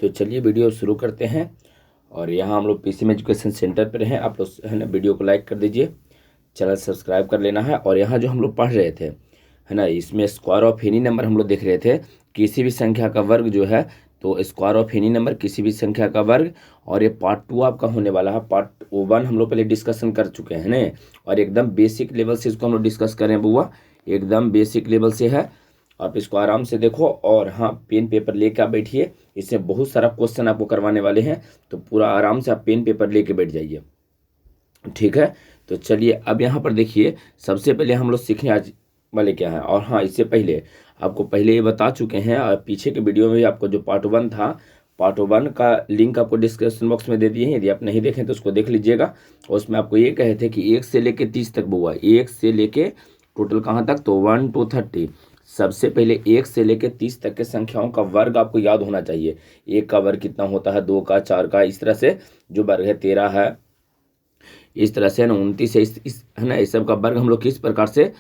तो चलिए वीडियो शुरू करते हैं। और यहाँ हम लोग पीसीएम एजुकेशन सेंटर पर हैं। आप लोग है ना वीडियो को लाइक कर दीजिए, चैनल सब्सक्राइब कर लेना है। और यहाँ जो हम लोग पढ़ रहे थे है ना, इसमें स्क्वायर ऑफ एनी नंबर हम लोग देख रहे थे। किसी भी संख्या का वर्ग जो है, तो स्क्वायर ऑफ एनी नंबर किसी भी संख्या का वर्ग। और ये पार्ट 2 आपका होने वाला है। पार्ट 1 हम लोग पहले डिस्कशन कर चुके हैं ना, और एकदम बेसिक लेवल से इसको हम लोग डिस्कस करें बुआ, एकदम बेसिक लेवल से है। आप इसको आराम से देखो और हाँ पेन पेपर लेके आप बैठिए। इसमें बहुत सारा क्वेश्चन आपको करवाने वाले हैं, तो पूरा आराम से आप पेन पेपर लेके बैठ जाइए, ठीक है। तो चलिए अब यहाँ पर देखिए, सबसे पहले हम लोग सीखने आज वाले क्या है। और हाँ, इससे पहले आपको पहले ये बता चुके हैं, और पीछे के वीडियो में भी आपको जो पार्ट 1 था, पार्ट 1 का लिंक आपको डिस्क्रिप्शन बॉक्स में दे दिए हैं। यदि आप नहीं देखें तो उसको देख लीजिएगा। और उसमें आपको ये कहे थे कि 1 से लेके 30 तक बुआ, 1 से लेके टोटल कहाँ तक, तो 1 to 30। सबसे पहले 1 से लेके 30 तक के संख्याओं का वर्ग आपको याद होना चाहिए। 1 का वर्ग कितना होता है, 2 का, 4 का, इस तरह से जो वर्ग है, 13 है, इस तरह से है ना, 29 है, इस है ना, इस सब का वर्ग हम लोग किस प्रकार से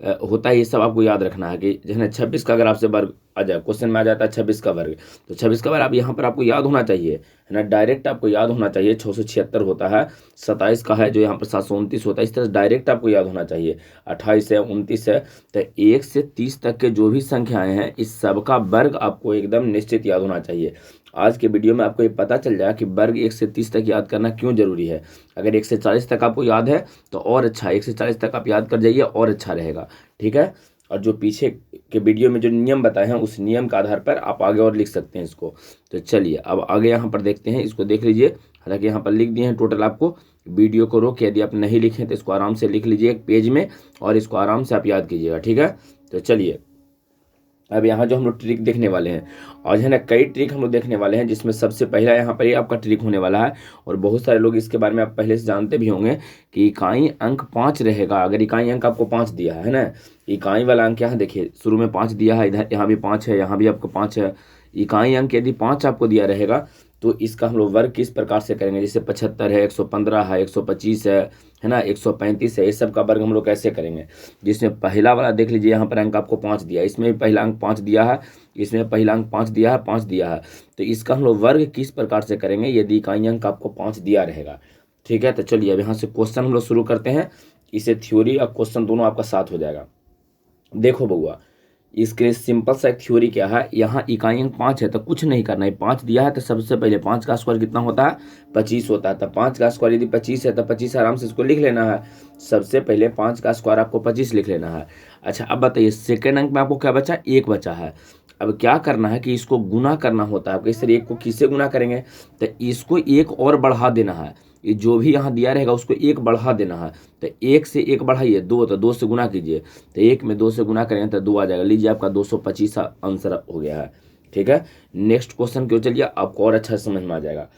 होता है, ये सब आपको याद रखना है। कि जो है ना 26 का अगर आपसे वर्ग आ जाए, क्वेश्चन में आ जाता है 26 का वर्ग, तो 26 का वर्ग आप यहाँ पर आपको याद होना चाहिए है ना, डायरेक्ट आपको याद होना चाहिए। 676 होता है, 27 का है जो यहाँ पर 729 होता है, इस तरह से डायरेक्ट आपको याद होना चाहिए। 28 है, 29 है, तो 1 से 30 तक के जो भी संख्याएं हैं, इस सब का वर्ग आपको एकदम निश्चित याद होना चाहिए। आज के वीडियो में आपको ये पता चल जाएगा कि वर्ग 1 से 30 तक याद करना क्यों जरूरी है। अगर 1 से 40 तक आपको याद है तो और अच्छा, 1 से 40 तक आप याद कर जाइए और अच्छा रहेगा, ठीक है। और जो पीछे के वीडियो में जो नियम बताए हैं, उस नियम के आधार पर आप आगे और लिख सकते हैं इसको। तो चलिए अब आगे यहाँ पर देखते हैं, इसको देख लीजिए। हालांकि यहाँ पर लिख दिए हैं टोटल, आपको वीडियो को रोक, यदि आप नहीं लिखें तो इसको आराम से लिख लीजिए एक पेज में, और इसको आराम से आप याद कीजिएगा, ठीक है। तो चलिए अब यहाँ जो हम लोग ट्रिक देखने वाले हैं, और है ना कई ट्रिक हम लोग देखने वाले हैं, जिसमें सबसे पहला यहाँ पर ये आपका ट्रिक होने वाला है। और बहुत सारे लोग इसके बारे में आप पहले से जानते भी होंगे कि इकाई अंक 5 रहेगा। अगर इकाई अंक आपको 5 दिया है ना, इकाई वाला अंक यहाँ देखिए शुरू में 5 दिया है, इधर यहाँ भी 5 है, यहाँ भी आपको 5 है। इकाई अंक यदि 5 आपको दिया रहेगा, तो इसका हम लोग वर्ग किस प्रकार से करेंगे। जैसे 75 है, 115 है, 125 है ना, 135 है, इस सब का वर्ग हम लोग कैसे करेंगे। जिसमें पहला वाला देख लीजिए, यहाँ पर अंक आपको 5 दिया है, इसमें भी पहला अंक 5 दिया है, इसमें पहला अंक 5 दिया है, 5 दिया है। तो इसका हम लोग वर्ग किस प्रकार से करेंगे यदि इकाई अंक आपको 5 दिया रहेगा, ठीक है। तो चलिए अब यहाँ से क्वेश्चन हम लोग शुरू करते हैं। इसे थ्योरी और क्वेश्चन दोनों आपका साथ हो जाएगा। देखो बउआ, इसके लिए सिंपल सा एक थ्योरी क्या है, यहाँ इकाई अंक 5 है तो कुछ नहीं करना है। 5 दिया है तो सबसे पहले 5 का स्क्वायर कितना होता है, 25 होता है। तो 5 का स्क्वायर यदि 25 है तो 25 आराम से इसको लिख लेना है। सबसे पहले 5 का स्क्वायर आपको 25 लिख लेना है। अच्छा अब बताइए, सेकेंड अंक में आपको क्या बचा, 1 बचा है। अब क्या करना है कि इसको गुना करना होता है। आपको इस तरह 1 को किससे गुना करेंगे, तो इसको 1 और बढ़ा देना है। ये जो भी यहाँ दिया रहेगा उसको 1 बढ़ा देना है। तो 1 से 1 बढ़ाइए 2, तो 2 से गुना कीजिए, तो 1 में 2 से गुना करेंगे तो 2 आ जाएगा। लीजिए आपका 225 आंसर हो गया है, ठीक है। नेक्स्ट क्वेश्चन क्यों, चलिए आपको और अच्छा समझ में आ जाएगा।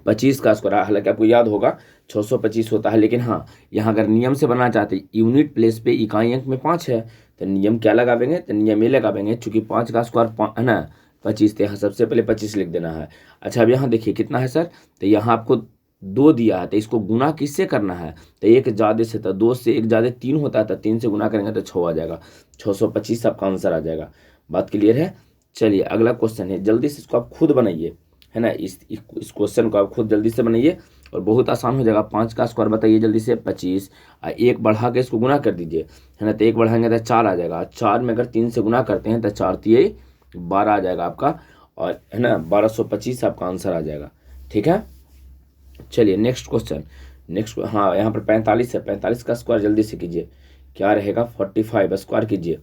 25 का स्क्वायर, हालांकि आपको याद होगा 625 होता है, लेकिन हाँ यहाँ अगर नियम से बनाना चाहते हैं, यूनिट प्लेस पे इकाई अंक में 5 है, तो नियम क्या लगावेंगे, तो नियम ये लगावेंगे, चूंकि 5 का स्क्वायर है ना 25, तो यहाँ सबसे पहले 25 लिख देना है। अच्छा अब यहाँ देखिए कितना है सर, तो यहाँ आपको 2 दिया है, तो इसको गुना किससे करना है, तो 1 ज़्यादा से, तो 2 से 1 ज़्यादा 3 होता है, तो 3 से गुना करेंगे तो 6 आ जाएगा। 625 आपका आंसर आ जाएगा। बात क्लियर है। चलिए अगला क्वेश्चन है, जल्दी से इसको आप खुद बनाइए, है ना। इस क्वेश्चन को आप खुद जल्दी से बनाइए और बहुत आसान हो जाएगा। 5 का स्क्वायर बताइए जल्दी से, 25, 1 बढ़ा के इसको गुना कर दीजिए, है ना। तो 1 बढ़ाएंगे तो 4 आ जाएगा। 4 में अगर 3 से गुना करते हैं तो 4 तिये 12 आ जाएगा आपका, और है ना 1225 आपका आंसर आ जाएगा, ठीक है। चलिए नेक्स्ट क्वेश्चन, नेक्स्ट हाँ यहाँ पर 45 है, 45 का स्क्वायर जल्दी से कीजिए, क्या रहेगा 45 स्क्वायर कीजिए,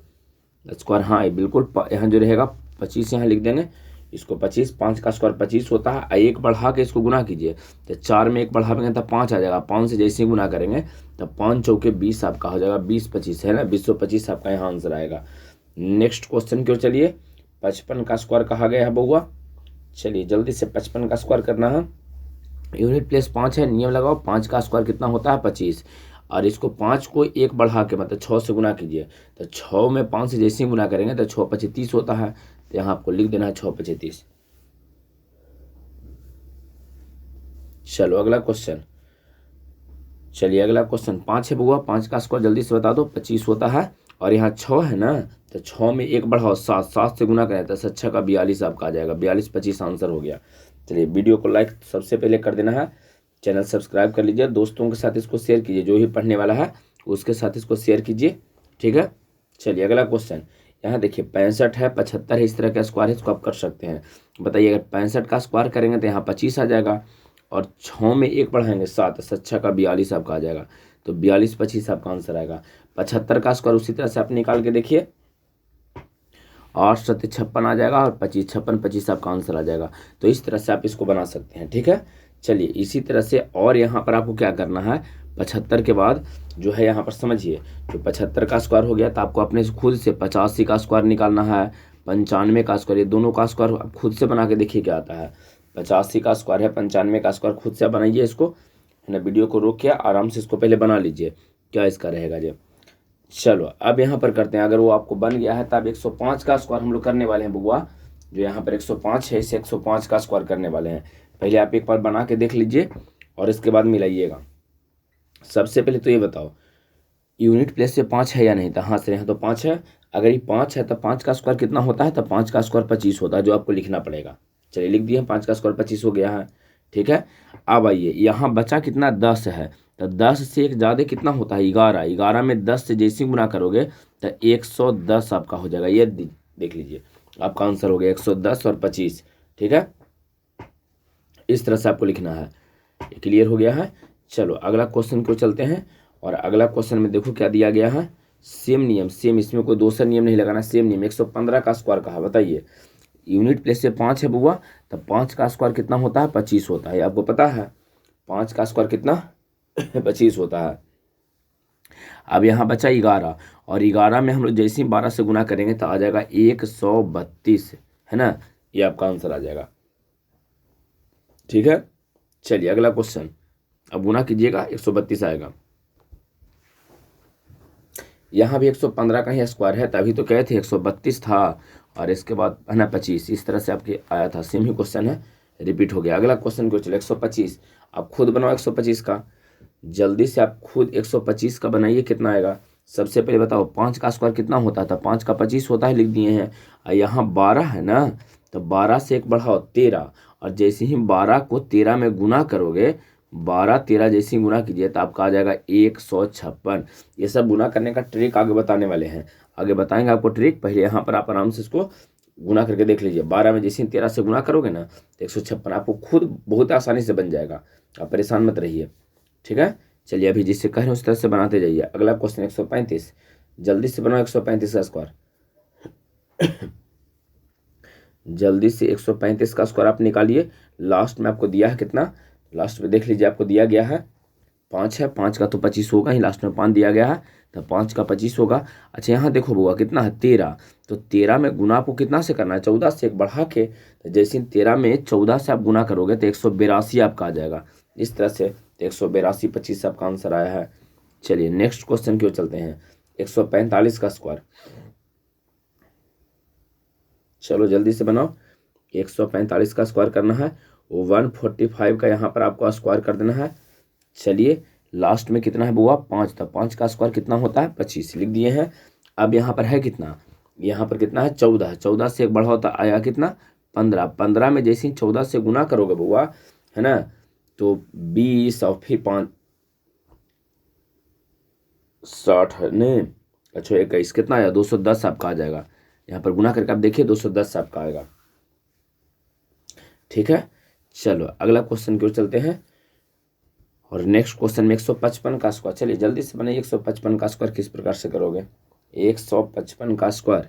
स्क्वायर हाँ बिल्कुल। यहाँ जो रहेगा 25 यहाँ लिख देंगे, इसको 25, 5 का स्क्वायर 25 होता है, 1 बढ़ा के इसको गुना कीजिए, तो 4 में 1 बढ़ाएंगे तो 5 आ जाएगा। 5 से जैसे ही गुना करेंगे तो 5 चौके 20 आपका हो जाएगा, 20 25 है ना, 225 आपका यहाँ आंसर आएगा। नेक्स्ट क्वेश्चन क्यों, चलिए 55 का स्क्वायर कहा गया है बउआ। चलिए जल्दी से 55 का स्क्वायर करना है। यूनिट प्लेस 5 है, नियम लगाओ, 5 का स्क्वायर कितना होता है 25, और इसको 5 को 1 बढ़ा के मतलब 6 से गुना कीजिए, तो 6 में 5 से जैसे ही गुना करेंगे तो 6 25 30 होता है, तो यहाँ आपको लिख देना है 6 25 30। चलो अगला क्वेश्चन, चलिए अगला क्वेश्चन 5 है बुआ, 5 का स्क्वायर जल्दी से बता दो, 25 होता है, और यहाँ 6 है ना, तो 6 में 1 बढ़ाओ 7, 7 से गुना करें तो 6 का 42 आपका आ जाएगा। 42 25 आंसर हो गया। चलिए वीडियो को लाइक सबसे पहले कर देना है, चैनल सब्सक्राइब कर लीजिए, दोस्तों के साथ इसको शेयर कीजिए, जो ही पढ़ने वाला है उसके साथ इसको शेयर कीजिए, ठीक है। चलिए अगला क्वेश्चन, यहाँ देखिए 65 है, 75 है, इस तरह का स्क्वायर है, इसको आप कर सकते हैं। बताइए अगर 65 का स्क्वायर करेंगे तो यहाँ 25 आ जाएगा, और 6 में 1 बढ़ाएंगे 7, 6 का 42 आपका आ जाएगा। तो 42 25 आपका आंसर आएगा। 75 का स्क्वायर उसी तरह से आप निकाल के देखिए, 8 7 56 आ जाएगा, और 25 56 25 आपका आंसर आ जाएगा। तो इस तरह से आप इसको बना सकते हैं, ठीक है। चलिए इसी तरह से और यहाँ पर आपको क्या करना है, 75 के बाद जो है यहाँ पर समझिए, जो 75 का स्क्वायर हो गया तो आपको अपने से खुद से 85 का स्क्वायर निकालना है, 95 का स्क्वायर, ये दोनों का स्क्वायर आप खुद से बना के देखिए क्या आता है। 85 का स्क्वायर है, 95 का स्क्वायर, खुद से बनाइए इसको, है ना। वीडियो को रोक के आराम से इसको पहले बना लीजिए क्या इसका रहेगा जी। चलो अब यहाँ पर करते हैं, अगर वो आपको बन गया है तब 105 का स्क्वायर हम लोग करने वाले हैं बुआ। जो यहाँ पर 105 है, इसे 105 का स्क्वायर करने वाले हैं। पहले आप एक बार बना के देख लीजिए और इसके बाद मिलाइएगा। सबसे पहले तो ये बताओ यूनिट प्लेस से 5 है या नहीं, तो हाँ से यहाँ तो 5 है। अगर ये 5 है तो 5 का स्क्वायर कितना होता है, तो 5 का स्क्वायर 25 होता है, जो आपको लिखना पड़ेगा। चलिए लिख दिए, 5 का स्क्वायर 25 हो गया है, ठीक है। अब आइए यहाँ बचा कितना, 10 है, तो 10 से एक ज़्यादा कितना होता है, 11। 11 में 10 से जैसे गुना करोगे तो 110 आपका हो जाएगा। ये देख लीजिए आपका आंसर हो गया 110 और 25, ठीक है। इस तरह से आपको लिखना है। क्लियर हो गया है। चलो अगला क्वेश्चन को चलते हैं, और अगला क्वेश्चन में देखो क्या दिया गया है। सेम नियम, सेम, इसमें कोई दूसरा नियम नहीं लगाना, सेम नियम। 115 का स्क्वायर कहा, बताइए यूनिट प्लेस से 5 है बुआ, तो 5 का स्क्वायर कितना होता है, 25 होता है। आपको पता है 5 का स्क्वायर कितना 25 होता है। अब यहाँ बचा 11, और 11 में हम लोग जैसे ही 12 से गुना करेंगे तो आ जाएगा 132, है ना। ये आपका आंसर आ जाएगा, ठीक है। चलिए अगला क्वेश्चन, अब गुना कीजिएगा 132 आएगा। यहाँ भी 115 का ही स्क्वायर है, तभी तो कहे थे 132 था, और इसके बाद है ना 25, इस तरह से आपके आया था। सेम ही क्वेश्चन है, रिपीट हो गया। अगला क्वेश्चन को चलो 125, आप खुद बनाओ 125 का, जल्दी से आप खुद 125 का बनाइए, कितना आएगा। सबसे पहले बताओ 5 का स्क्वायर कितना होता था, 5 का 25 होता है, लिख दिए हैं। और यहाँ 12 है ना, तो 12 से एक बढ़ाओ 13, और जैसे ही 12 को 13 में गुना करोगे, 12 13 जैसे ही गुना कीजिए तो आपका आ जाएगा 156। ये सब गुना करने का ट्रिक आगे बताने वाले हैं, आगे बताएंगे आपको ट्रिक। पहले यहाँ पर आप आराम से इसको गुना करके देख लीजिए। 12 में जैसे ही 13 से गुना करोगे ना तो 156 आपको खुद बहुत आसानी से बन जाएगा, आप परेशान मत रहिए, ठीक है। चलिए अभी जिससे कह रहे हैं उस तरह से बनाते जाइए। अगला क्वेश्चन 135, जल्दी से बनाओ 135 का स्क्वायर। जल्दी से 135 का स्क्वायर आप निकालिए। लास्ट में आपको दिया है कितना, लास्ट में देख लीजिए, आपको दिया गया है 5 है, 5 का तो 25 होगा ही, लास्ट में 5 दिया गया है तो 5 का 25 होगा। अच्छा यहाँ देखो बुआ कितना है 13, तो 13 में गुना आपको कितना से करना है, 14 से, एक बढ़ा के। तो जैसे 13 में 14 से आप गुना करोगे तो 182 आपका आ जाएगा। इस तरह से 182 25 आपका आंसर आया है। चलिए नेक्स्ट क्वेश्चन की ओर चलते हैं, 145 का स्क्वायर। चलो जल्दी से बनाओ, 145 का स्क्वायर करना है। 145 का यहाँ पर आपको स्क्वायर कर देना है। चलिए लास्ट में कितना है बुआ, 5 था, 5 का स्क्वायर कितना होता है 25, लिख दिए हैं। अब यहाँ पर है कितना, यहाँ पर कितना है 14, 14 से एक बढ़ा होता आया कितना 15, 15 में जैसे ही 14 से गुना करोगे बुआ, है ना, तो 20 और फिर 5 60 नहीं, अच्छा 21, कितना आया 210 आपका आ जाएगा। यहाँ पर गुना करके आप देखिए 210 आपका आएगा, ठीक है। चलो अगला क्वेश्चन की ओर चलते हैं, और नेक्स्ट क्वेश्चन में 155 का स्क्वायर। चलिए जल्दी से बनाइए 155 का स्क्वायर किस प्रकार से करोगे। 155 का स्क्वायर,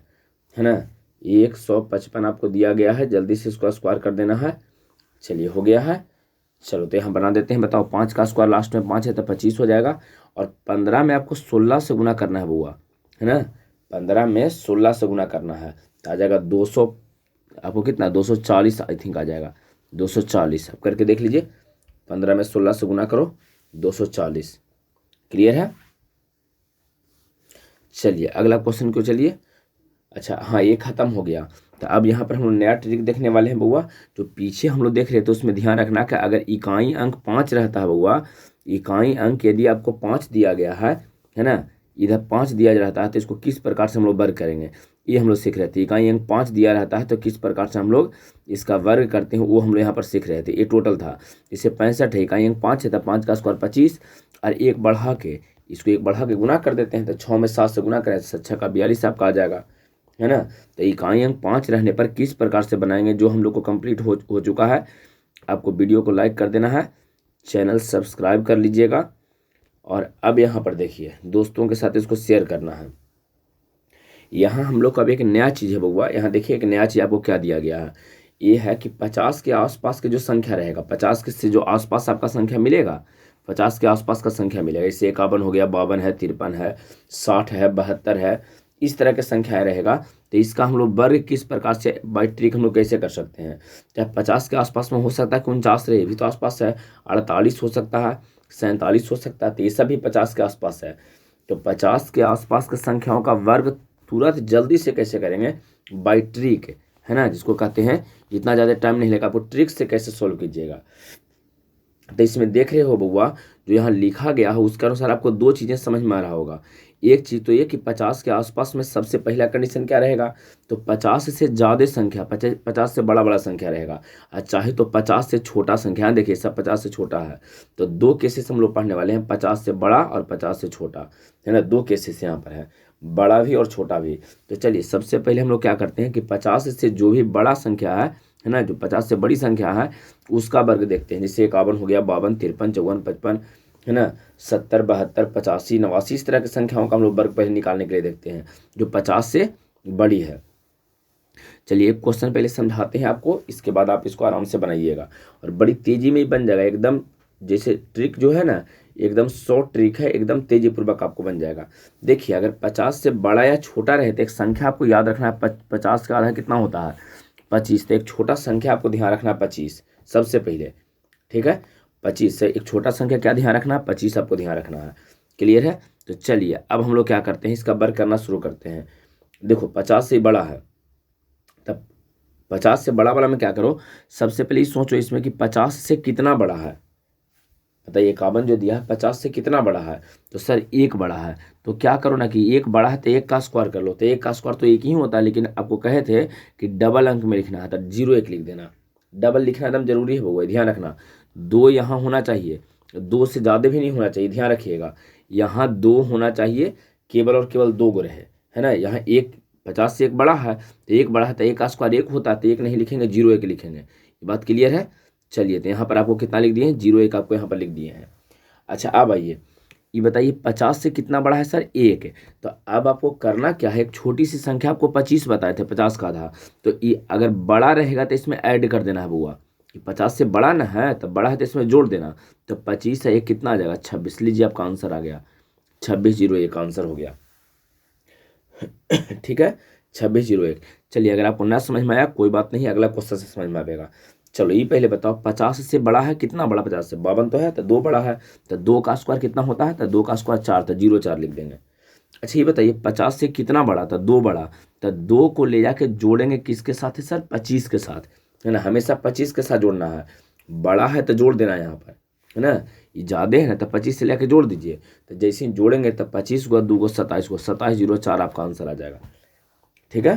है ना, 155 आपको दिया गया है, जल्दी से इसको स्क्वायर कर देना है। चलिए हो गया है। चलो तो यहाँ बना देते हैं। बताओ 5 का स्क्वायर लास्ट में 5 है तो 25 हो जाएगा, और 15 में आपको 16 से गुना करना है बुआ, है ना, 15 में 16 से गुना करना है तो आ जाएगा 200, आपको कितना 240 आई थिंक आ जाएगा, 240 अब करके देख लीजिए। 15 में 16 से गुना करो 240, क्लियर है। चलिए अगला क्वेश्चन को चलिए। अच्छा हाँ ये खत्म हो गया, तो अब यहाँ पर हम लोग नया ट्रिक देखने वाले हैं बउआ। जो पीछे हम लोग देख रहे थे तो उसमें ध्यान रखना कि अगर इकाई अंक 5 रहता है बउआ, इकाई अंक यदि आपको 5 दिया गया है ना, इधर 5 दिया रहता है तो इसको किस प्रकार से हम लोग वर्ग करेंगे, ये हम लोग सीख रहे थे। इकाई अंक 5 दिया रहता है तो किस प्रकार से हम लोग इसका वर्ग करते हैं वो हम लोग यहाँ पर सीख रहे थे। ये टोटल था, इसे 65 है, इकाई अंक 5 है तो 5 का स्क्वायर 25, और एक बढ़ा के इसको एक बढ़ा के गुना कर देते हैं तो 6 में 7 से गुना करें तो 6 का 42 आपका आ जाएगा, है ना। तो इकाई अंक 5 रहने पर किस प्रकार से बनाएंगे जो हम लोग को कंप्लीट हो चुका है। आपको वीडियो को लाइक कर देना है, चैनल सब्सक्राइब कर लीजिएगा, और अब यहाँ पर देखिए दोस्तों के साथ इसको शेयर करना है। यहाँ हम लोग का अब एक नया चीज़ है बउआ, यहाँ देखिए एक नया चीज़ आपको क्या दिया गया है। ये है कि 50 के आसपास के जो संख्या रहेगा, 50 के से जो आसपास आपका संख्या मिलेगा, 50 के आसपास का संख्या मिलेगा, इससे 51 हो गया, 52 है, 53 है, 60 है, 72 है, इस तरह के संख्या रहेगा। तो इसका हम लोग वर्ग किस प्रकार से बाई ट्रिक हम लोग कैसे कर सकते हैं। चाहे 50 के आसपास में हो सकता है कि 49 रहे, भी तो आसपास है, 48 हो सकता है, 47 हो सकता है, तो ये सभी 50 के आसपास है। तो 50 के आसपास के संख्याओं का वर्ग तुरंत जल्दी से कैसे करेंगे, बाई ट्रिक, है ना, जिसको कहते हैं जितना ज़्यादा टाइम नहीं लगेगा, आपको ट्रिक से कैसे सोल्व कीजिएगा। तो इसमें देख रहे हो बउआ जो यहाँ लिखा गया है उसके अनुसार आपको दो चीज़ें समझ में आ रहा होगा। एक चीज़ तो ये कि 50 के आसपास में सबसे पहला कंडीशन क्या रहेगा, तो 50 से ज़्यादा संख्या, 50 से बड़ा संख्या रहेगा, और चाहे तो 50 से छोटा संख्या, देखिए सब 50 से छोटा है, तो दो केसेस हम लोग पढ़ने वाले हैं, 50 से बड़ा और 50 से छोटा, है ना, दो केसेस यहाँ पर है, बड़ा भी और छोटा भी। तो चलिए सबसे पहले हम लोग क्या करते हैं कि 50 से जो भी बड़ा संख्या है ना, जो 50 से बड़ी संख्या है उसका वर्ग देखते हैं। जैसे 51 हो गया, 52, 53, 54, 55, है ना, 70, 72, 85, 89, इस तरह की संख्याओं का हम लोग वर्ग पहले निकालने के लिए देखते हैं जो 50 से बड़ी है। चलिए एक क्वेश्चन पहले समझाते हैं आपको, इसके बाद आप इसको आराम से बनाइएगा और बड़ी तेजी में ही बन जाएगा एकदम। जैसे ट्रिक जो है ना एकदम शॉर्ट ट्रिक है, एकदम तेजी पूर्वक आपको बन जाएगा। देखिए अगर 50 से बड़ा या छोटा रहे तो एक संख्या आपको याद रखना है, 50 का आधा कितना होता है 25, तो एक छोटा संख्या आपको ध्यान रखना है 25 सबसे पहले, ठीक है। 25 से एक छोटा संख्या क्या ध्यान रखना है, 25 आपको ध्यान रखना है। क्लियर है। तो चलिए अब हम लोग क्या करते हैं, इसका वर्ग करना शुरू करते हैं। देखो 50 से बड़ा है, तब 50 से बड़ा वाला में क्या करो, सबसे पहले सोचो इसमें कि 50 से कितना बड़ा है। बताइए 51 जो दिया है 50 से कितना बड़ा है, तो सर एक बड़ा है। तो क्या करो ना कि एक बड़ा है तो एक का स्क्वायर कर लो, तो एक का स्क्वायर तो एक ही होता है, लेकिन आपको कहे थे कि डबल अंक में लिखना है तो 01 लिख देना। डबल लिखना एकदम जरूरी है वो, ध्यान रखना। 2 यहाँ होना चाहिए, 2 से ज़्यादा भी नहीं होना चाहिए, ध्यान रखिएगा। यहाँ 2 होना चाहिए, केवल और केवल 2 गो रहे, है ना। यहाँ एक 50 से एक बड़ा है तो एक बड़ा है तो एक का स्क्वायर एक होता है, तो एक नहीं लिखेंगे 01 लिखेंगे। ये बात क्लियर है। चलिए तो यहाँ पर आपको कितना लिख दिए हैं, 01 आपको यहाँ पर लिख दिए हैं। अच्छा अब आइए ये बताइए 50 से कितना बड़ा है सर, एक है। तो अब आपको करना क्या है, एक छोटी सी संख्या आपको 25 बताए थे, 50 का आधा, तो ये अगर बड़ा रहेगा तो इसमें ऐड कर देना है बुआ, कि 50 से बड़ा ना है तो बड़ा है तो इसमें जोड़ देना। तो 25 से एक कितना आ जाएगा 26, लीजिए आपका आंसर आ गया 2601 आंसर हो गया। ठीक है 2601। चलिए अगर आपको ना समझ में आया कोई बात नहीं, अगला क्वेश्चन से समझ में आएगा। चलो ये पहले बताओ 50 से बड़ा है कितना बड़ा, 50 से 52 तो है तो 2 बड़ा है, तो 2 का स्क्वायर कितना होता है, तो 2 का स्क्वायर 4, तो 04 लिख देंगे। अच्छा ये बताइए 50 से कितना बड़ा, तो 2 बड़ा, तो 2 को ले जाके जोड़ेंगे किसके साथ है सर, 25 के साथ, है ना, हमेशा 25 के साथ जोड़ना है। बड़ा है तो जोड़ देना यहाँ पर, है ना, ये ज़्यादा है ना तो 25 से लेके जोड़ दीजिए। तो जैसे ही जोड़ेंगे तो 25 को 2 को 27 को 2704 आपका आंसर आ जाएगा। ठीक है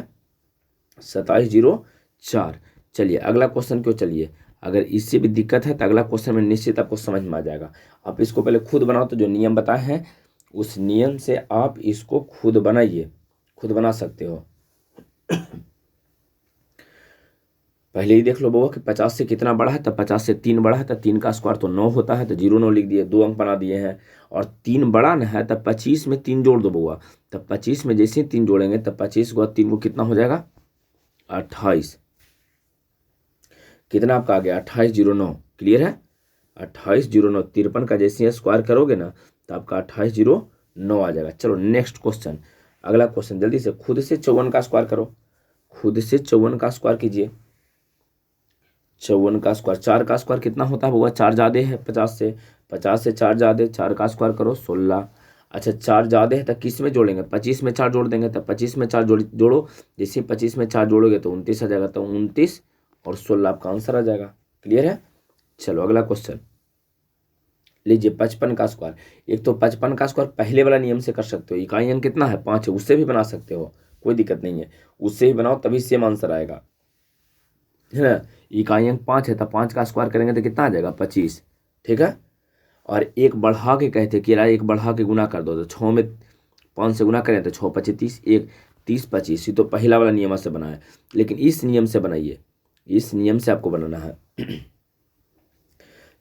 2704। चलिए अगला क्वेश्चन क्यों, चलिए अगर इससे भी दिक्कत है तो अगला क्वेश्चन में निश्चित आपको समझ में आ जाएगा। आप इसको पहले खुद बनाओ, तो जो नियम बताए हैं उस नियम से आप इसको खुद बनाइए, खुद बना सकते हो। पहले ही देख लो बउआ कि 50 से कितना बड़ा है, तो 50 से 3 बड़ा है, तो 3 का स्क्वायर तो 9 होता है, तो 09 लिख दिए, 2 अंक बना दिए हैं। और 3 बड़ा न है तो 25 में 3 जोड़ दो बउआ, तो 25 में जैसे ही 3 जोड़ेंगे तो 25 को 3 को कितना हो जाएगा 28, कितना आपका आ गया 2809। क्लियर है 2809, 53 का जैसे स्क्वायर करोगे ना तो आपका 2809 आ जाएगा। चलो नेक्स्ट क्वेश्चन, अगला क्वेश्चन जल्दी से, खुद से 54 का स्क्वायर करो, खुद से 54 का स्क्वायर कीजिए। 54 का स्क्वायर, 4 का स्क्वायर कितना होता है बउआ, 4 ज़्यादा है 50 से, 50 से 4 ज़्यादा, 4 का स्क्वायर करो 16। अच्छा 4 ज़्यादा है तो किस में जोड़ेंगे, 25 में 4 जोड़ देंगे, तो 25 में 4 जोड़ो, जैसे 25 में 4 जोड़ोगे तो 29 आ जाएगा, तो 29 और 16 आपका आंसर आ जाएगा। क्लियर है। चलो अगला क्वेश्चन, लीजिए 55 का स्क्वायर, एक तो 55 का स्क्वायर पहले वाला नियम से कर सकते हो, इकाई अंक कितना है 5 है, उससे भी बना सकते हो, कोई दिक्कत नहीं है, उससे ही बनाओ तभी सेम आंसर आएगा, है ना। इकाई अंक 5 है तो 5 का स्क्वायर करेंगे तो कितना आ जाएगा 25, ठीक है। और एक बढ़ा के कहते कि यार एक बढ़ा के गुना कर दो, तो 6 में 5 से गुना करें तो 6 25 30, एक 30 25, ये तो पहला वाला नियम से बना है, लेकिन इस नियम से बनाइए, इस नियम से आपको बनाना है।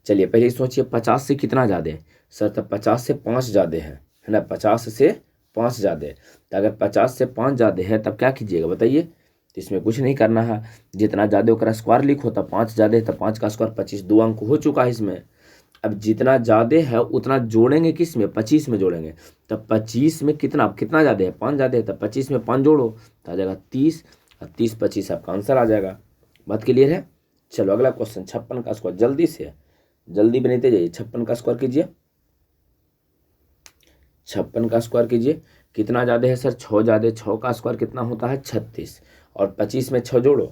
चलिए पहले सोचिए 50 से कितना ज़्यादा है सर, तब 50 से 5 ज़्यादा है ना, 50 से 5 ज़्यादा है, तो अगर 50 से 5 ज़्यादा है तब क्या कीजिएगा बताइए। तो इसमें कुछ नहीं करना है, जितना ज़्यादा ओकरा स्क्वायर लिखो, तब 5 ज़्यादा है तो 5 का स्क्वायर 25, 2 अंक हो चुका है इसमें। अब जितना ज़्यादा है उतना जोड़ेंगे किस में, 25 में जोड़ेंगे, तब 25 में कितना कितना ज़्यादा है 5 ज़्यादा है, तब 25 में 5 जोड़ो तो आ जाएगा 30, और 30 25 आपका आंसर आ जाएगा। बात क्लियर है। चलो अगला क्वेश्चन 56 का स्क्वायर, जल्दी से जल्दी बनाते जाइए, 56 का स्क्वायर कीजिए, 56 का स्क्वायर कीजिए, कितना ज़्यादा है सर 6 ज़्यादा, 6 का स्क्वायर कितना होता है 36, और 25 में 6 जोड़ो,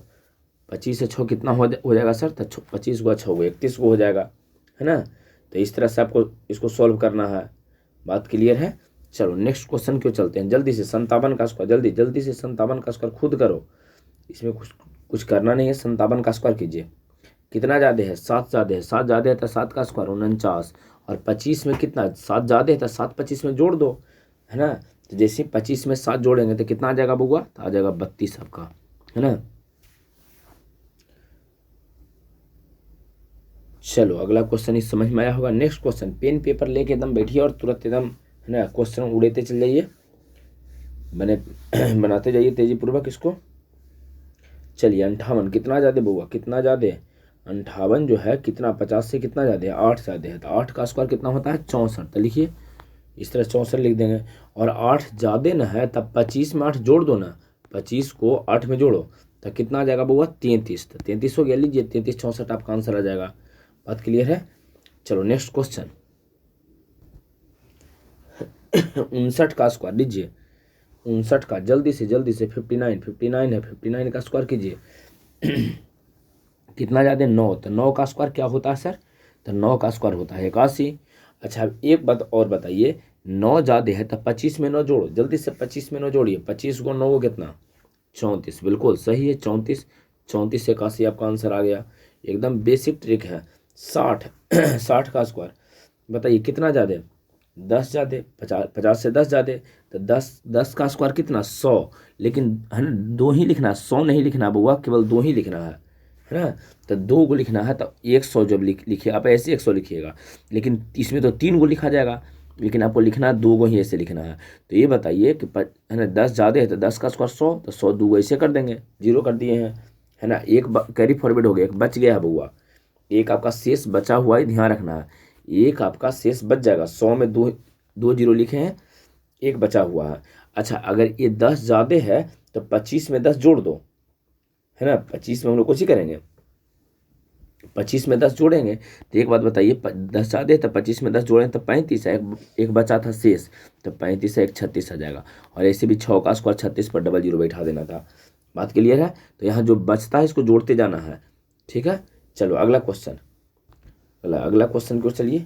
25 से 6 कितना हो जाएगा सर, तो 25 को 6 को 31 को हो जाएगा, है ना। तो इस तरह से आपको इसको सॉल्व करना है। बात क्लियर है। चलो नेक्स्ट क्वेश्चन क्यों चलते हैं जल्दी से, 57 का स्क्वायर, जल्दी जल्दी से 57 का स्क्वायर खुद करो, इसमें कुछ करना नहीं है। 57 का स्क्वायर कीजिए, कितना ज़्यादा है 7 ज़्यादा है, 7 ज़्यादा है तो 7 का स्क्वायर 49, और 25 में कितना 7 ज़्यादा है तो 7 25 में जोड़ दो, है ना। तो जैसे 25 में 7 जोड़ेंगे तो कितना आ जाएगा बउआ, तो आ जाएगा 32 आपका, है ना। चलो अगला क्वेश्चन इस समझ में आया होगा। नेक्स्ट क्वेश्चन, पेन पेपर लेके एकदम बैठिए और तुरंत एकदम, है ना, क्वेश्चन उड़ेते चल जाइए, बनाते जाइए तेजी पूर्वक इसको। चलिए 58 कितना ज़्यादा बउआ, कितना ज़्यादा, 58 जो है कितना 50 से कितना ज़्यादा है 8 ज़्यादा है, तो 8 का स्क्वायर कितना होता है 64, तो लिखिए इस तरह 64 लिख देंगे। और 8 ज़्यादा ना है तब 25 में 8 जोड़ दो ना, 25 को 8 में जोड़ो तो कितना आ जाएगा बउआ 33, तो 33 हो गया, लीजिए 33 64 आपका आंसर आ जाएगा। बात क्लियर है। चलो नेक्स्ट क्वेश्चन 59 का स्क्वायर लीजिए, 59 का जल्दी से 59 है, 59 का स्क्वायर कीजिए। कितना ज़्यादा 9, तो 9 का स्क्वायर क्या होता है सर, तो 9 का स्क्वायर होता है 81। अच्छा एक बात और बताइए, 9 ज़्यादा है तो 25 में 9 जोड़ो, जल्दी से 25 में 9 जोड़िए, 25 को 9 को कितना 34, बिल्कुल सही है 34, 34 से 81 आपका आंसर आ गया। एकदम बेसिक ट्रिक है। 60 60 का स्क्वायर बताइए कितना ज़्यादा, 10 ज़्यादा, 50 से 10 ज़्यादा, तो 10 का स्क्वायर कितना 100, लेकिन है ना 2 ही लिखना, 100 नहीं लिखना बउआ, केवल 2 ही लिखना है ना। तो 2 को लिखना है, तो 100 जब लिखिए आप ऐसे 100 लिखिएगा, लेकिन इसमें तो 3 को लिखा जाएगा, लेकिन आपको लिखना है 2 को ही ऐसे लिखना है। तो ये बताइए कि है ना 10 ज़्यादा है तो 10 का स्क्वायर 100, तो 100 2 ऐसे कर देंगे, 0 कर दिए हैं, है ना। एक कैरी फॉरवर्ड हो गया, एक बच गया है बउआ, एक आपका शेष बचा हुआ है, ध्यान रखना है, एक आपका शेष बच जाएगा, 100 में 2 जीरो लिखे हैं, एक बचा हुआ है। अच्छा अगर ये 10 ज़्यादा है तो 25 में 10 जोड़ दो, है ना, 25 में हम लोग कुछ ही करेंगे, 25 में 10 जोड़ेंगे। तो एक बात बताइए 10 ज़्यादा है तो 25 में 10 जोड़ेंगे तो 35 है, एक बचा था शेष, तो 35 से 1 36 आ जाएगा। और ऐसे भी 6 का स्क्वायर 36 पर डबल जीरो बैठा देना था। बात क्लियर है। तो यहाँ जो बचता है इसको जोड़ते जाना है, ठीक है। चलो अगला क्वेश्चन, अगला क्वेश्चन को चलिए।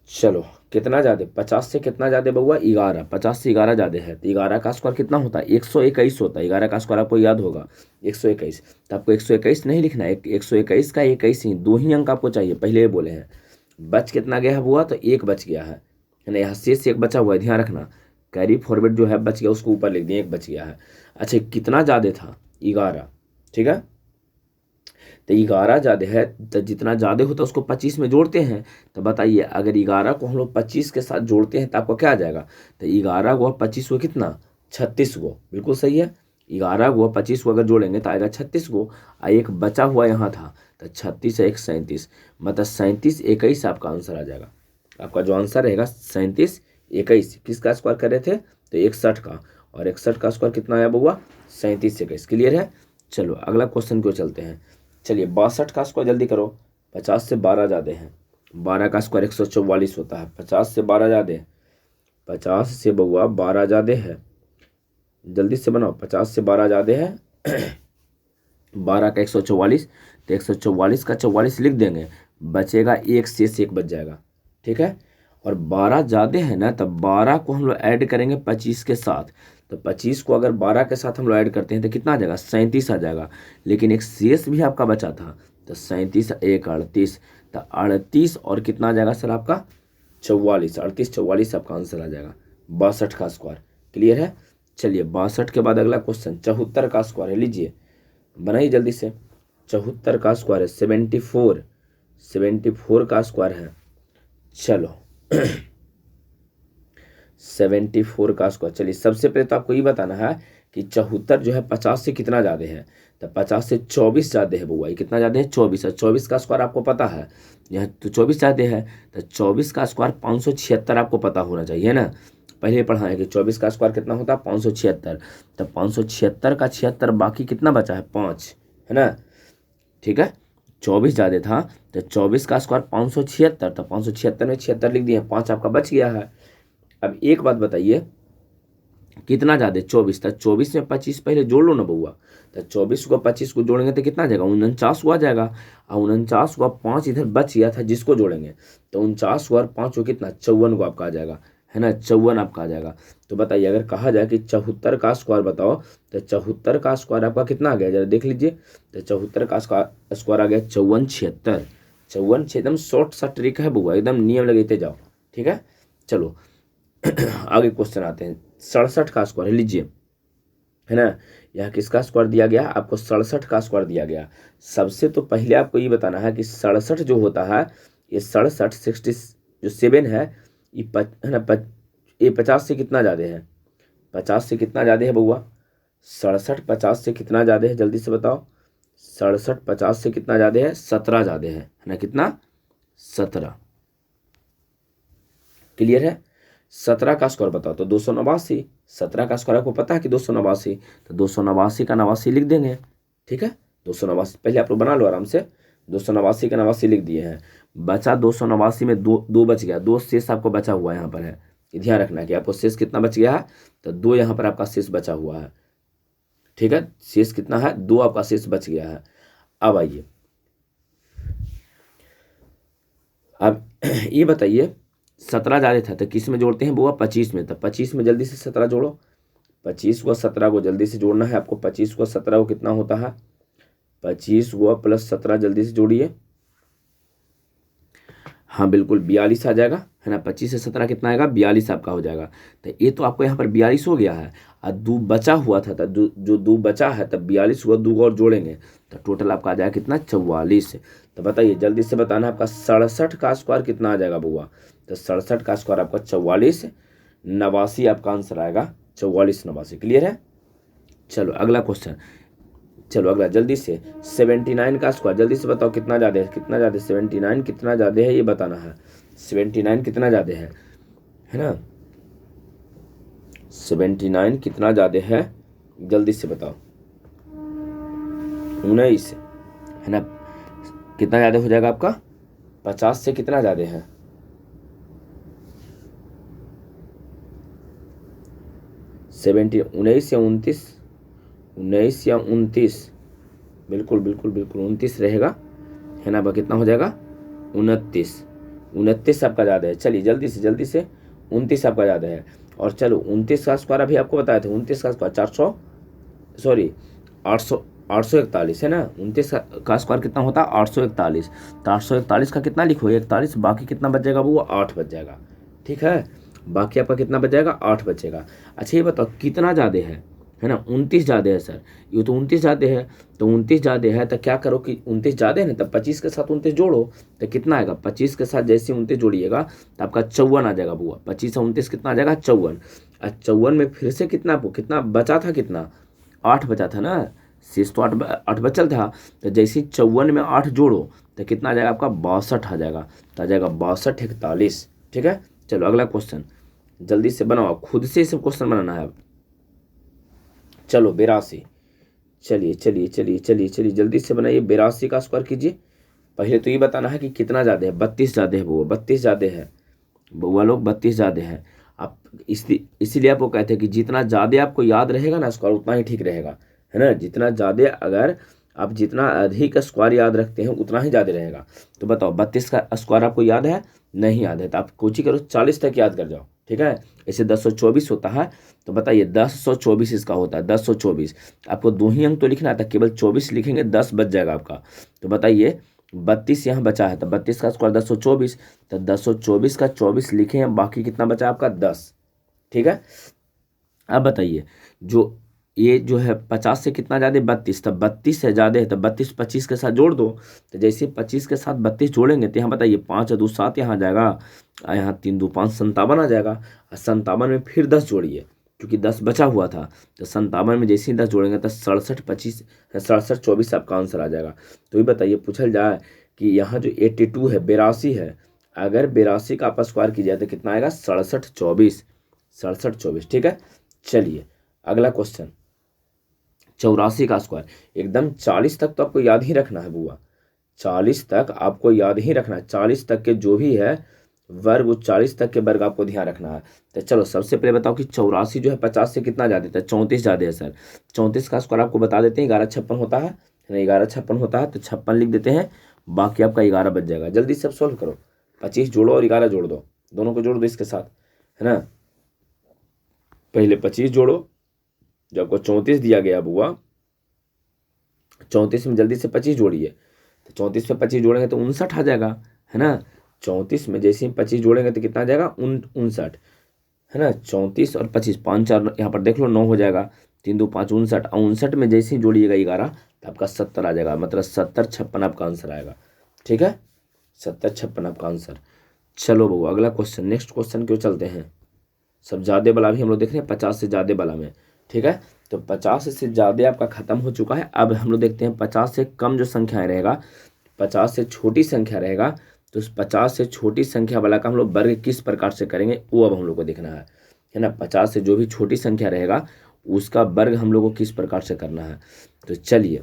चलो कितना ज़्यादा, 50 से कितना ज़्यादा बउआ 11, 50 से 11 ज़्यादा है, तो 11 का स्क्वायर कितना होता है 121 होता है, 11 का स्क्वायर आपको याद होगा 121, तो आपको 121 नहीं लिखना है, 121 का 21 ही, 2 ही अंक आपको चाहिए, पहले ही बोले हैं। बच कितना गया है बुआ, तो 1 बच गया है ना, यहाँ शेष 1 बचा हुआ है, ध्यान रखना, कैरी फॉरवर्ड जो है बच गया उसको ऊपर लिख दिए, 1 बच गया है। अच्छा कितना ज़्यादा था 11, ठीक है, तो 11 ज़्यादा है, तो जितना ज़्यादा होता है उसको 25 में जोड़ते हैं। तो बताइए अगर 11 को हम लोग 25 के साथ जोड़ते हैं तो आपको क्या आ जाएगा, तो 11 को 25 को कितना 36 को, बिल्कुल सही है, 11 को 25 को अगर जोड़ेंगे तो आएगा 36 को, एक बचा हुआ यहाँ था, तो 36 1 37, मतलब 37 21 आपका आंसर आ जाएगा। आपका जो आंसर रहेगा 37 21, किसका स्क्वायर कर रहे थे, तो 61 का, और 61 का स्क्वायर कितना आया बउआ 37 21। क्लियर है। चलो अगला क्वेश्चन को चलते हैं। चलिए 62 का स्क्वायर जल्दी करो, 50 से 12 ज़्यादा है, 12 का स्क्वायर 144 होता है, 50 से 12 ज़्यादा है, 50 से बउआ 12 ज़्यादा है, जल्दी से बनाओ, 50 से 12 ज़्यादा है 12 का 144, तो 144 का 44 लिख देंगे, बचेगा 1 शेष 1 बच जाएगा, ठीक है। और 12 ज़्यादा है ना, तब 12 को हम लोग ऐड करेंगे 25 के साथ, तो 25 को अगर 12 के साथ हम लोग ऐड करते हैं तो कितना आ जाएगा, 37 आ जाएगा। लेकिन एक शेष भी आपका बचा था, तो 37 1 38, तो 38 और कितना आ जाएगा सर आपका 44, 38 44 आपका आंसर आ जाएगा 62 का स्क्वायर। क्लियर है। चलिए 62 के बाद अगला क्वेश्चन 74 का स्क्वायर है, लीजिए बनाइए जल्दी से। 74 का स्क्वायर है 74, 74 का स्क्वायर है, चलो 74 का स्क्वायर। चलिए सबसे पहले तो आपको ये बताना है कि 74 जो है 50 से कितना ज़्यादा है, तो 50 से 24 ज़्यादा है बुआ, ये कितना ज़्यादा है 24 है। 24 का स्क्वायर आपको पता है, यह तो 24 ज़्यादा है, तो 24 का स्क्वायर 576 आपको पता होना चाहिए ना, पहले पढ़ा है कि 24 का स्क्वायर कितना होता है 576, तो 576 का 76 बाकी कितना बचा है 5, है ना, ठीक है। 24 ज़्यादा था तो 24 का स्क्वायर 576, तो 576 में 76 लिख दिए, 5 आपका बच गया है। अब एक बात बताइए कितना ज़्यादा 24 था, 24 में 25 पहले जोड़ लो ना बउआ, तो 24 को 25 को जोड़ेंगे तो कितना आ जाएगा 49 हुआ जाएगा, और 49 हुआ 5 इधर बच गया था जिसको जोड़ेंगे, तो 49 हुआ 5 को कितना 54 को आपका आ जाएगा, है ना, 54 आपका आ जाएगा। तो बताइए अगर कहा जाए कि 74 का स्क्वायर बताओ, तो 74 का स्क्वायर आपका कितना आ गया जरा देख लीजिए, तो 74 का स्क्वायर आ गया 54 76, 54 एकदम शॉर्ट सा ट्रिक है बुआ, एकदम नियम लगाते जाओ, ठीक है। चलो आगे क्वेश्चन आते हैं 67 का स्क्वायर है, लीजिए, है ना, यह किसका स्क्वायर दिया गया आपको 67 का स्क्वायर दिया गया। सबसे तो पहले आपको ये बताना है कि 67 जो होता है, ये 67 60 जो 7 है, ये है ना, ये 50 से कितना ज़्यादा है, 50 से कितना ज़्यादा है बउआ, 67 50 से कितना ज़्यादा है जल्दी से बताओ, 67 50 से कितना ज़्यादा है 17 ज़्यादा है ना, कितना 17। क्लियर है। 17 का स्क्वायर बताओ तो 289, 17 का स्क्वायर आपको पता है कि 289, तो 289 का 89 लिख देंगे, ठीक है। 289 पहले आप लोग बना लो आराम से, 289 का 89 लिख दिए हैं, बचा 289 में दो बच गया, 2 शेष आपको बचा हुआ यहाँ पर है, ध्यान रखना कि आपको शेष कितना बच गया है, तो 2 यहाँ पर आपका शेष बचा हुआ है, ठीक है, शेष कितना है 2 आपका शेष बच गया है। अब आइए अब ये बताइए 17 ज़्यादा था तो किस में जोड़ते हैं बुआ 25 में, तो 25 में जल्दी से 17 जोड़ो, 25 को 17 को जल्दी से जोड़ना है आपको, 25 को 17 को कितना होता है 25 को प्लस 17 जल्दी से जोड़िए, हाँ बिल्कुल 42 आ जाएगा, है ना, 25 से 17 कितना आएगा 42 आपका हो जाएगा। तो ये तो आपको यहाँ पर 42 हो गया है, और 2 बचा हुआ था, तो जो 2 बचा है तब 42 हुआ, 2 और जोड़ेंगे तो टोटल आपका आ जाएगा कितना 44। तो बताइए जल्दी से बताना आपका 67 का स्क्वायर कितना आ जाएगा बुआ, तो 67 का स्क्वायर आपका 44 89 आपका आंसर आएगा 44 89। क्लियर है। चलो अगला क्वेश्चन, चलो अगला जल्दी से 79 का स्क्वायर जल्दी से बताओ कितना ज़्यादा है, कितना ज़्यादा 79 कितना ज़्यादा है ये बताना है, 79 कितना ज़्यादा है ना, 79 कितना ज़्यादा है जल्दी से बताओ, 19 है ना, कितना ज़्यादा हो जाएगा आपका 50 से कितना ज़्यादा है 70 19 या 29, 19 या 29 बिल्कुल बिल्कुल बिल्कुल 29 रहेगा, है ना, कितना हो जाएगा 29, 29 आपका ज़्यादा है। चलिए जल्दी से 29 आपका ज़्यादा है, और चलो 29 का स्क्वायर अभी आपको बताया था, 29 का स्क्वायर 841 है ना, 29 का स्क्वायर कितना होता है 841, तो 841 का कितना लिखो 41, बाकी कितना बच जाएगा वो 8 बच जाएगा, ठीक है, बाकी आपका कितना बच जाएगा 8 बचेगा। अच्छा ये बताओ कितना ज़्यादा है ना, 29 ज़्यादा है सर, ये तो 29 ज़्यादा है, तो 29 ज़्यादा है तो क्या करो कि 29 ज़्यादा है ना, तब 25 के साथ 29 जोड़ो तो कितना आएगा, 25 के साथ जैसे 29 जोड़िएगा तो आपका 54 आ जाएगा बुआ, 25 से 29 कितना आ जाएगा 54, और 54 में फिर से कितना बचा था, कितना 8 बचा था ना, शेष तो 8 बचल था, तो जैसे 54 में 8 जोड़ो तो कितना आ जाएगा आपका 62 आ जाएगा, तो आ जाएगा 62 41। ठीक है। चलो अगला क्वेश्चन जल्दी से बनाओ, खुद से सब क्वेश्चन बनाना है अब। चलो 82, चलिए जल्दी से बनाइए, 82 का स्क्वायर कीजिए। पहले तो ये बताना है कि कितना ज़्यादा है, 32 ज़्यादा है बउआ, 32 ज़्यादा है बउआ लोग, 32 ज़्यादा है। आप इसीलिए आपको कहते हैं कि जितना ज़्यादा आपको याद रहेगा ना स्क्वायर उतना ही ठीक रहेगा, है ना, जितना ज़्यादा अगर आप जितना अधिक स्क्वायर याद रखते हैं उतना ही ज़्यादा रहेगा। तो बताओ 32 का स्क्वायर आपको याद है? नहीं याद है तो आप कोची करो 40 तक याद कर जाओ, ठीक है। ऐसे 1024 होता है, तो बताइए 1024 इसका होता है 1024। आपको 2 ही अंक तो लिखना था, केवल 24 लिखेंगे 10 बच जाएगा आपका। तो बताइए 32 यहाँ बचा है, तो 32 का स्क्वायर 1024, तो 1024 का 24 लिखे हैं, बाकी कितना बचा आपका 10, ठीक है। अब बताइए जो ये जो है 50 से कितना ज़्यादा 32, तब 32 से ज़्यादा है तो 32 25 के साथ जोड़ दो। तो जैसे 25 के साथ 32 जोड़ेंगे तो यहाँ बताइए 5 और 2 7 यहाँ आ जाएगा, और यहाँ 3 2 5 57 आ जाएगा। और 57 में फिर 10 जोड़िए, क्योंकि 10 बचा हुआ था। तो 57 में जैसे ही 10 जोड़ेंगे तो 67 25 67 24 आपका आंसर आ जाएगा। तो ये बताइए पूछल जाए कि यहाँ जो 82 है 82 है, अगर 82 का आप स्क्वायर कीजिए तो कितना आएगा 67 24, 67 24, ठीक है। चलिए अगला क्वेश्चन 84 का स्क्वायर, एकदम 40 तक तो आपको याद ही रखना है बुआ, 40 तक आपको याद ही रखना है। 40 तक के जो भी है वर्ग, वो 40 तक के वर्ग आपको ध्यान रखना है। तो चलो सबसे पहले बताओ कि 84 जो है 50 से कितना ज़्यादा है? 34 ज़्यादा है सर। 34 का स्क्वायर आपको बता देते हैं 1156 होता है, 1156 होता है, तो 56 लिख देते हैं, बाकी आपका 11 बच जाएगा। जल्दी से अब सॉल्व करो, 25 जोड़ो और 11 जोड़ दो, दोनों को जोड़ दो इसके साथ, है ना। पहले 25 जोड़ो, जो आपको 34 दिया गया बुआ, 34 में जल्दी से 25 जोड़िए, तो 34 में 25 जोड़ेंगे तो 59 आ जाएगा, है ना। 34 में जैसे ही 25 जोड़ेंगे तो कितना आ जाएगा 59, है ना। 34 और 25 5 4 यहाँ पर देख लो 9 हो जाएगा, 3 2 5 59, 59 में जैसे ही जोड़िएगा 11 तो आपका 70 आ जाएगा, मतलब 70 56 आपका आंसर आएगा, ठीक है। 70 56 आपका आंसर। चलो बहू अगला क्वेश्चन, नेक्स्ट क्वेश्चन क्यों चलते हैं, सब ज़्यादा वाला भी हम लोग देख रहे हैं 50 से ज़्यादा वाला में, ठीक है। तो 50 से ज़्यादा आपका खत्म हो चुका है। अब हम लोग देखते हैं 50 से कम जो संख्याएं रहेगा, 50 से छोटी संख्या रहेगा, तो उस 50 से छोटी संख्या वाला का हम लोग वर्ग किस प्रकार से करेंगे वो अब हम लोग को देखना है ना। 50 से जो भी छोटी संख्या रहेगा उसका वर्ग हम लोग को किस प्रकार से करना है। तो चलिए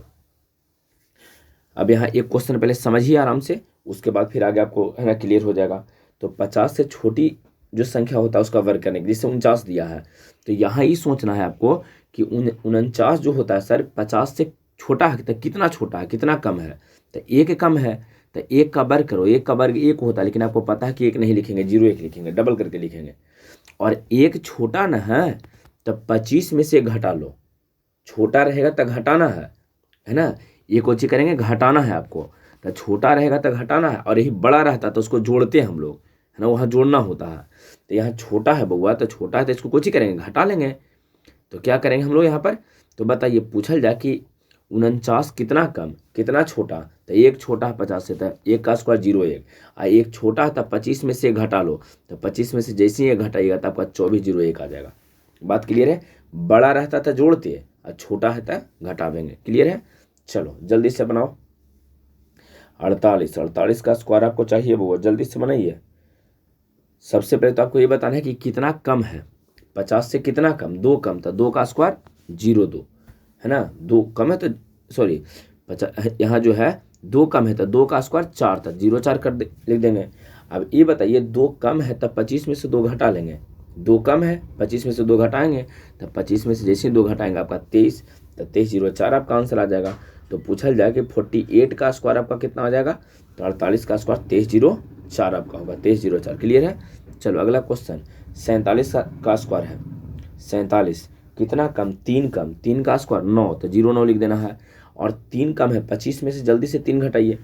अब यहाँ एक क्वेश्चन पहले समझिए आराम से, उसके बाद फिर आगे आपको है ना क्लियर हो जाएगा। तो 50 से छोटी जो संख्या होता है उसका वर्ग करने के, जैसे 49 दिया है, तो यहाँ ही सोचना है आपको कि 49 जो होता है सर 50 से छोटा है, तो कितना छोटा है कितना कम है, तो एक कम है, तो एक का वर्ग करो, एक का वर्ग एक होता है, लेकिन आपको पता है कि एक नहीं लिखेंगे, 0 1 लिखेंगे, डबल करके लिखेंगे। और एक छोटा ना है तो 25 में से घटा लो, छोटा रहेगा तो घटाना है ना। ये कोची करेंगे घटाना है आपको, तो छोटा रहेगा तो घटाना है, और यही बड़ा रहता तो उसको जोड़ते हैं हम लोग, है ना, वहाँ जोड़ना होता है। तो यहाँ छोटा है बउआ, तो छोटा है तो इसको कोची करेंगे घटा लेंगे। तो क्या करेंगे हम लोग यहाँ पर, तो बताइए पूछल जाए कि 49 कितना कम कितना छोटा, तो एक छोटा है 50 से, तो एक का स्क्वायर 0 1, और एक छोटा है तो 25 में से घटा लो, तो 25 में से जैसे ही एक घटाइएगा तो आपका 24 0 1 आ जाएगा। बात क्लियर है, बड़ा रहता था जोड़ते और छोटा है तो घटा देंगे, क्लियर है। चलो जल्दी से बनाओ 48 का स्क्वायर आपको चाहिए वो, जल्दी से बनाइए। सबसे पहले तो आपको ये बताना है कि कितना कम है, 50 से कितना कम, 2 कम था, 2 का स्क्वायर 0 2, है ना। 2 कम है तो सॉरी 50, यहाँ जो है 2 कम है तो 2 का स्क्वायर 4 था, 0 4 कर लिख देंगे। अब ये बताइए 2 कम है तब 25 में से 2 घटा लेंगे, 2 कम है 25 में से 2 घटाएंगे, तब 25 में से जैसे ही 2 घटाएंगे आपका 23, तो 23 0 4 आपका आंसर आ जाएगा। तो पूछल जाए कि 48 का स्क्वायर आपका कितना आ जाएगा, तो 48 का स्क्वायर 23 0 4 आपका होगा, 23 0 4, क्लियर है। चलो अगला क्वेश्चन 47 का स्क्वायर है, 47 कितना कम, 3 कम, 3 का स्क्वायर 9, तो 0 9 लिख देना है। और 3 कम है 25 में से जल्दी से 3 घटाइए,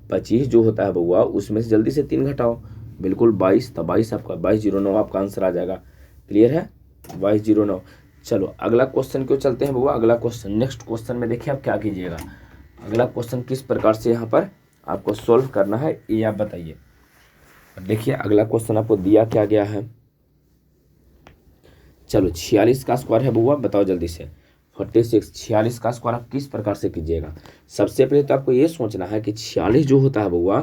25 जो होता है बउआ उसमें से जल्दी से 3 घटाओ, बिल्कुल 22, तो 22 आपका 22 0 9 आपका आंसर आ जाएगा, क्लियर है 22 0 9। चलो अगला क्वेश्चन क्यों चलते हैं बउआ, अगला क्वेश्चन नेक्स्ट क्वेश्चन में देखिए आप क्या कीजिएगा, अगला क्वेश्चन किस प्रकार से यहाँ पर आपको सोल्व करना है ये आप बताइए। देखिए अगला क्वेश्चन आपको दिया क्या गया है, चलो 46 का स्क्वायर है बउआ, बताओ जल्दी से 46 46 का स्क्वायर आप किस प्रकार से कीजिएगा। सबसे पहले तो आपको ये सोचना है कि 46 जो होता है बउआ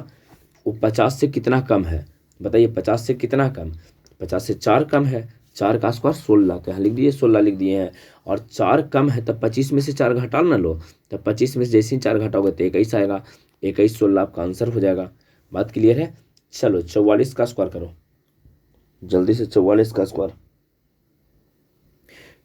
वो 50 से कितना कम है, बताइए 50 से कितना कम, 50 से 4 कम है, 4 का स्क्वायर 16, तो यहाँ लिख दिए 16 लिख दिए हैं। और 4 कम है तब 25 में से 4 घटा ना लो, तब 25 में से जैसे ही 4 घटाओगे तो 21 आएगा, 21 16 आपका आंसर हो जाएगा। बात क्लियर है। चलो 44 का स्क्वायर करो जल्दी से, 44 का स्क्वायर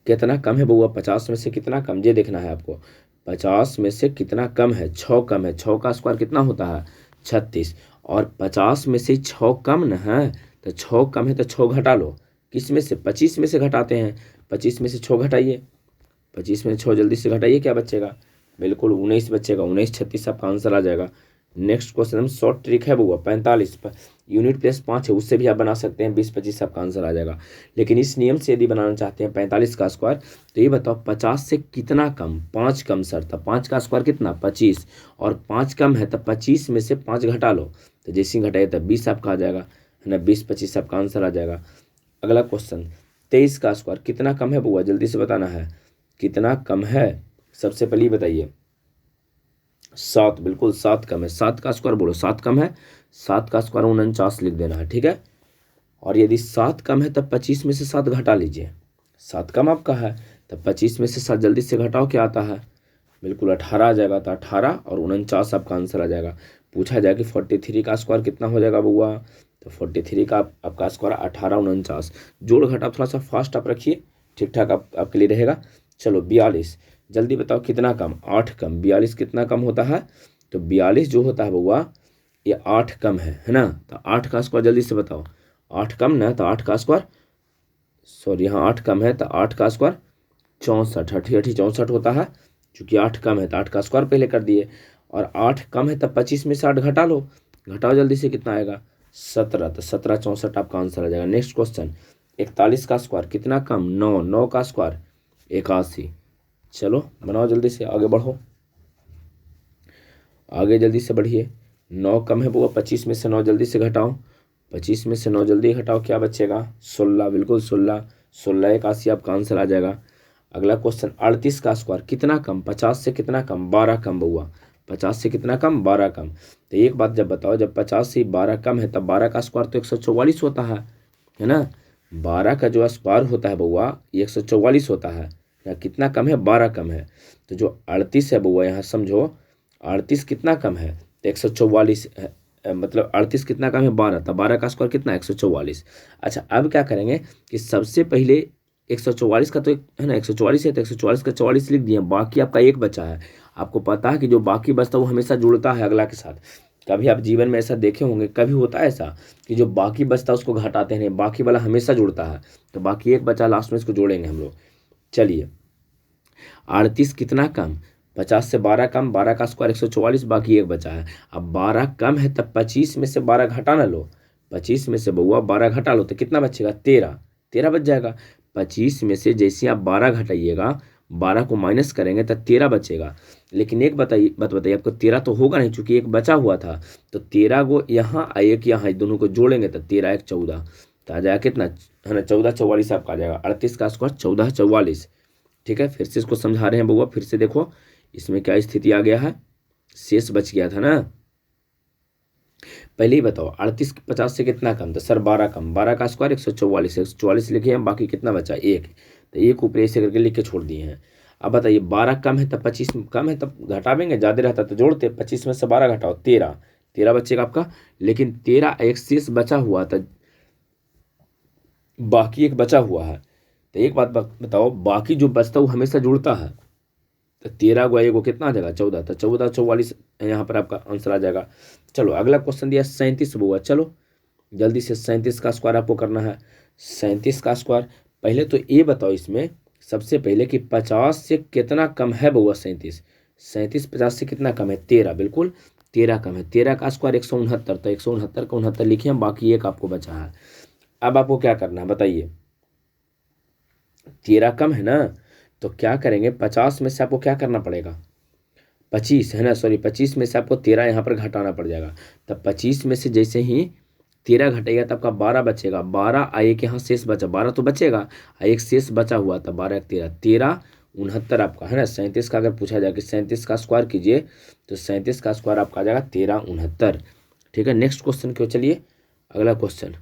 कितना कम है बउआ, 50 में से कितना कम ये देखना है आपको। 50 में से कितना कम है, 6 कम है, 6 का स्क्वायर कितना होता है 36, और 50 में से 6 कम न है, तो 6 कम है तो 6 घटा लो, किस में से 25 में से घटाते हैं, 25 में से 6 घटाइए, 25 में 6 जल्दी से घटाइए, क्या बचेगा, बिल्कुल 19 बचेगा, 19 36 आपका आंसर आ जाएगा। नेक्स्ट क्वेश्चन हम शॉर्ट ट्रिक है बउआ 45 यूनिट प्लस 5 है, उससे भी आप बना सकते हैं, 20 25 आपका आंसर आ जाएगा। लेकिन इस नियम से यदि बनाना चाहते हैं 45 का स्क्वायर, तो ये बताओ 50 से कितना कम, 5 कम सर, तब 5 का स्क्वायर कितना 25, और 5 कम है तब 25 में से 5 घटा लो, तो जैसे ही घटाइए तब 20 आपका आ जाएगा, है ना, 20 25 आपका आंसर आ जाएगा। अगला क्वेश्चन 23 का स्क्वायर कितना कम है बउआ, जल्दी से बताना है, कितना कम है, सबसे पहले बताइए। 7, बिल्कुल 7 कम है, 7 का स्क्वायर बोलो, 7 कम है, 7 का स्क्वायर 49 लिख देना है, ठीक है। और यदि 7 कम है तब 25 में से 7 घटा लीजिए, 7 कम आपका है तब 25 में से 7 जल्दी से घटाओ, क्या आता है, बिल्कुल 18 आ जाएगा, तो 18 और 49 आपका आंसर आ जाएगा। पूछा जाए कि 43 का स्क्वायर कितना हो जाएगा बउआ, तो 43 का आपका स्क्वायर 18 49, जोड़ घटा थोड़ा सा फास्ट आप रखिए, ठीक ठाक आपके लिए रहेगा। चलो 42, जल्दी बताओ कितना कम, 8 कम, 42 कितना कम होता है, तो 42 जो होता है बउआ ये 8 कम है ना, तो 8 का स्क्वायर जल्दी से बताओ, 8 कम ना, तो 8 का स्क्वायर, सॉरी यहाँ 8 कम है तो 8 का स्क्वायर 64, 8 64 होता है, चूँकि 8 कम है तो 8 का स्क्वायर पहले कर दिए, और 8 कम है तब 25 में से 8 घटा लो, घटाओ जल्दी से कितना आएगा 17, तो 17 64 आपका आंसर आ जाएगा। नेक्स्ट क्वेश्चन 41 का स्क्वायर कितना कम, 9, 9 का स्क्वायर 81, चलो बनाओ जल्दी से, आगे बढ़ो, आगे जल्दी से बढ़िए। 9 कम है वो, 25 में से 9 जल्दी से घटाओ, 25 में से 9 जल्दी घटाओ, क्या बचेगा 16, बिल्कुल 16, 16 81 आपका आंसर आ जाएगा। अगला क्वेश्चन 38 का स्क्वायर कितना कम, 50 से कितना कम, 12 कम बउआ, 50 से कितना कम 12 कम, तो एक बात जब बताओ, जब 50 से 12 कम है तब 12 का स्क्वायर तो 144 होता है ना, 12 का जो स्क्वायर होता है बउआ ये 144 होता है, या कितना कम है 12 कम है, तो जो 38 है बउआ यहाँ समझो 38 कितना कम है तो 144 है, मतलब 38 कितना कम है 12, तो 12 का स्क्वायर कितना 144। अच्छा अब क्या करेंगे कि सबसे पहले 144 का तो है ना 144 है, तो 144 का 44 लिख दिए, बाकी आपका एक बचा है। आपको पता है कि जो बाकी बचता है वो हमेशा जुड़ता है अगला के साथ, कभी आप जीवन में ऐसा देखे होंगे, कभी होता है ऐसा कि जो बाकी बचता है उसको घटाते हैं, बाकी वाला हमेशा जुड़ता है, तो बाकी एक बचा लास्ट में, इसको जोड़ेंगे हम लोग। चलिए 38 कितना कम, 50 से 12 कम, 12 का स्क्वायर 144, बाकी एक बचा है। अब 12 कम है तब 25 में से 12 घटा ना लो, 25 में से बउआ 12 घटा लो तो कितना बचेगा 13, 13 बच जाएगा। 25 में से जैसे आप 12 घटाइएगा, 12 को माइनस करेंगे तो 13 बचेगा। लेकिन एक बात बताइए आपको, 13 तो होगा नहीं चूंकि एक बचा हुआ था, तो 13 को यहाँ एक यहाँ दोनों को जोड़ेंगे तो 13 1 14, तो आ जाएगा कितना है ना 14 44 आपका आ जाएगा। 38 का स्क्वायर 14 44, ठीक है। फिर से इसको समझा रहे हैं बउआ, फिर से देखो इसमें क्या स्थिति आ गया है, शेष बच गया था ना। पहले ही बताओ 38 50 से कितना कम, तो सर 12 कम, 12 का स्क्वायर 144, 144 लिखे हैं, बाकी कितना बचा एक, तो एक ऊपर ऐसे करके लिख के छोड़ दिए हैं। अब बताइए 12 कम है तब 25 कम है तब घटावेंगे, ज़्यादा रहता तो जोड़ते, 25 में से 12 घटाओ 13, 13 बचेगा आपका। लेकिन 13 एक शेष बचा हुआ था, बाकी एक बचा हुआ है, तो एक बात बताओ, बाकी जो बचता है वो हमेशा जुड़ता है, तो 13 को एगो कितना आ जाएगा 14, तो 14 44 यहाँ पर आपका आंसर आ जाएगा। चलो अगला क्वेश्चन दिया 37 बउआ, चलो जल्दी से 37 का स्क्वायर आपको करना है। 37 का स्क्वायर पहले तो ये बताओ इसमें सबसे पहले कि 50 से कितना कम है बउआ 37, 37 50 से कितना कम है 13, बिल्कुल 13 कम है। 13 का स्क्वायर 169, तो 169 का 69 लिखे हैं, बाकी एक आपको बचा है। अब आपको क्या करना है बताइए, 13 कम है ना, तो क्या करेंगे 50 में से आपको क्या करना पड़ेगा 25 है ना, सॉरी 25 में से आपको 13 यहाँ पर घटाना पड़ जाएगा। तब 25 में से जैसे ही 13 घटेगा तब आपका 12 बचेगा, 12 एक यहाँ शेष बचा, 12 तो बचेगा, एक शेष बचा हुआ था 12 13 13 69 आपका है ना। 37 का अगर पूछा जाए कि 37 का स्क्वायर कीजिए, तो 37 का स्क्वायर आपका आ जाएगा 13 69, ठीक है। नेक्स्ट क्वेश्चन क्यों, चलिए अगला क्वेश्चन।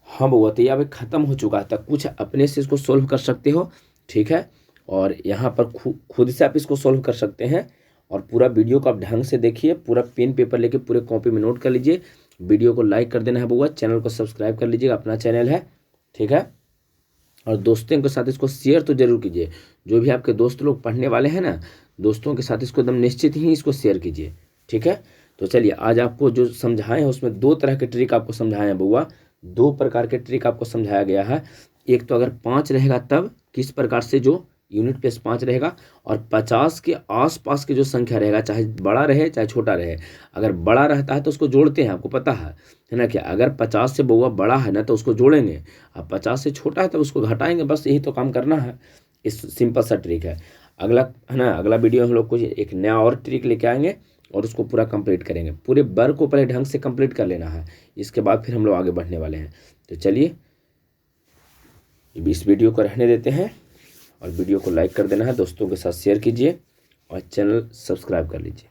हाँ बउआ तो ये अभी खत्म हो चुका था, कुछ अपने से इसको सोल्व कर सकते हो, ठीक है। और यहाँ पर खुद से आप इसको सोल्व कर सकते हैं, और पूरा वीडियो को आप ढंग से देखिए, पूरा पेन पेपर लेके पूरे कॉपी में नोट कर लीजिए। वीडियो को लाइक कर देना है बउआ, चैनल को सब्सक्राइब कर लीजिएगा, अपना चैनल है, ठीक है। और दोस्तों के साथ इसको शेयर तो जरूर कीजिए। जो भी आपके दोस्त लोग पढ़ने वाले हैं ना, दोस्तों के साथ इसको एकदम निश्चित ही इसको शेयर कीजिए, ठीक है। तो चलिए आज आपको जो समझाए हैं उसमें 2 तरह के ट्रिक आपको समझाए हैं बउआ, 2 प्रकार के ट्रिक आपको समझाया गया है। एक तो अगर 5 रहेगा तब किस प्रकार से जो यूनिट प्लेस 5 रहेगा, और 50 के आसपास की जो संख्या रहेगा, चाहे बड़ा रहे चाहे छोटा रहे, अगर बड़ा रहता है तो उसको जोड़ते हैं, आपको पता है ना। क्या अगर 50 से बउआ बड़ा है ना तो उसको जोड़ेंगे, अब 50 से छोटा है तो उसको घटाएंगे, बस यही तो काम करना है। इस सिंपल सा ट्रिक है। अगला है ना, अगला वीडियो हम लोग कुछ एक नया और ट्रिक लेके आएंगे और उसको पूरा कंप्लीट करेंगे। पूरे वर्ग को पहले ढंग से कंप्लीट कर लेना है, इसके बाद फिर हम लोग आगे बढ़ने वाले हैं। तो चलिए इस वीडियो को रहने देते हैं और वीडियो को लाइक कर देना है, दोस्तों के साथ शेयर कीजिए और चैनल सब्सक्राइब कर लीजिए।